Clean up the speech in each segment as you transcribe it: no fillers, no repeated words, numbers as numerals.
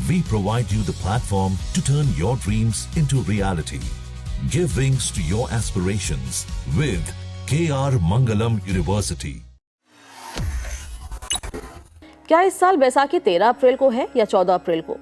We provide you the platform to turn your dreams into reality. Give wings to your aspirations with KR Mangalam University. क्या इस साल बैसाखी 13 अप्रैल को है या 14 अप्रैल को?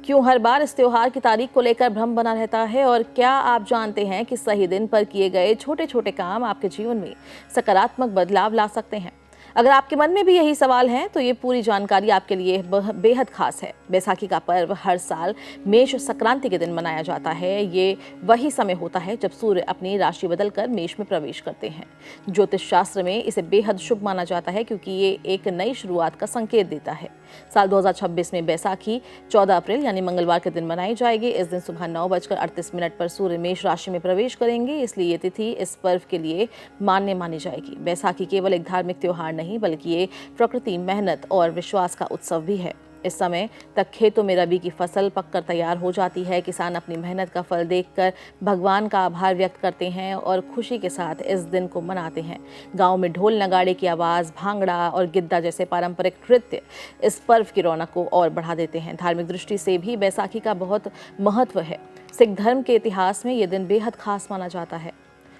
क्यों हर बार इस त्योहार की तारीख को लेकर भ्रम बना रहता है? और क्या आप जानते हैं कि सही दिन पर किए गए छोटे छोटे काम आपके जीवन में सकारात्मक बदलाव ला सकते हैं? अगर आपके मन में भी यही सवाल है तो ये पूरी जानकारी आपके लिए बेहद खास है। बैसाखी का पर्व हर साल मेष संक्रांति के दिन मनाया जाता है। ये वही समय होता है जब सूर्य अपनी राशि बदलकर मेष में प्रवेश करते हैं। ज्योतिष शास्त्र में इसे बेहद शुभ माना जाता है क्योंकि ये एक नई शुरुआत का संकेत देता है। साल 2026 में बैसाखी 14 अप्रैल यानी मंगलवार के दिन मनाई जाएगी। इस दिन सुबह 9:38 पर सूर्य मेष राशि में प्रवेश करेंगे, इसलिए ये तिथि इस पर्व के लिए मान्य मानी जाएगी। बैसाखी केवल एक धार्मिक त्योहार नहीं बल्कि ये प्रकृति, मेहनत और विश्वास का उत्सव भी है। इस समय तक खेतों में रबी की फसल पककर तैयार हो जाती है। किसान अपनी मेहनत का फल देखकर भगवान का आभार व्यक्त करते हैं और खुशी के साथ इस दिन को मनाते हैं। गांव में ढोल नगाड़े की आवाज़, भांगड़ा और गिद्दा जैसे पारंपरिक नृत्य इस पर्व की रौनक को और बढ़ा देते हैं। धार्मिक दृष्टि से भी बैसाखी का बहुत महत्व है। सिख धर्म के इतिहास में ये दिन बेहद खास माना जाता है।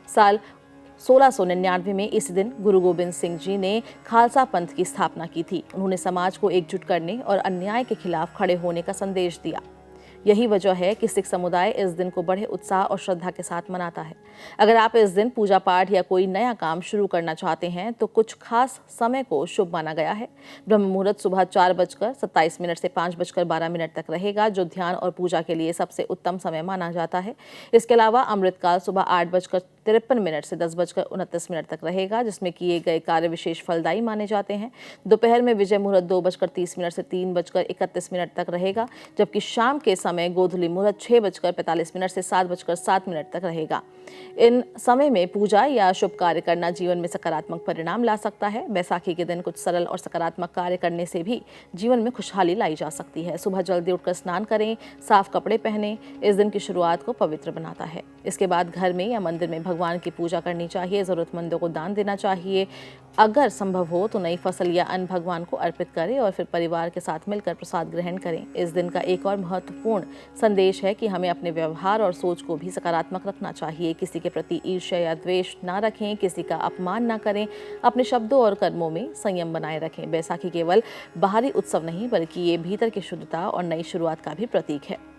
साल 1699 में इस दिन गुरु गोबिंद सिंह जी ने खालसा पंथ की स्थापना की थी। उन्होंने समाज को एकजुट करने और अन्याय के खिलाफ खड़े होने का संदेश दिया। यही वजह है कि सिख समुदाय इस दिन को बड़े उत्साह और श्रद्धा के साथ मनाता है। अगर आप इस दिन पूजा पाठ या कोई नया काम शुरू करना चाहते हैं तो कुछ खास समय को शुभ माना गया है। ब्रह्म मुहूर्त सुबह 4:27 से 5:12 तक रहेगा, जो ध्यान और पूजा के लिए सबसे उत्तम समय माना जाता है। इसके अलावा अमृतकाल सुबह 8:53 से 10:29 तक रहेगा, जिसमें किए गए कार्य विशेष फलदायी माने जाते हैं। दोपहर में विजय मुहूर्त 2:30 से 3:31 तक रहेगा, जबकि शाम के समय गोधूली मुहूर्त 6:45 से 7:07 तक रहेगा। इन समय में पूजा या शुभ कार्य करना जीवन में सकारात्मक परिणाम ला सकता है। बैसाखी के दिन कुछ सरल और सकारात्मक कार्य करने से भी जीवन में खुशहाली लाई जा सकती है। सुबह जल्दी उठकर स्नान करें, साफ कपड़े पहनें, इस दिन की शुरुआत को पवित्र बनाता है। इसके बाद घर में या मंदिर में भगवान की पूजा करनी चाहिए, जरूरतमंदों को दान देना चाहिए। अगर संभव हो तो नई फसल या अन्न भगवान को अर्पित करें और फिर परिवार के साथ मिलकर प्रसाद ग्रहण करें। इस दिन का एक और महत्वपूर्ण संदेश है कि हमें अपने व्यवहार और सोच को भी सकारात्मक रखना चाहिए। किसी के प्रति ईर्ष्या या द्वेष ना रखें, किसी का अपमान ना करें, अपने शब्दों और कर्मों में संयम बनाए रखें। बैसाखी केवल बाहरी उत्सव नहीं बल्कि ये भीतर की शुद्धता और नई शुरुआत का भी प्रतीक है।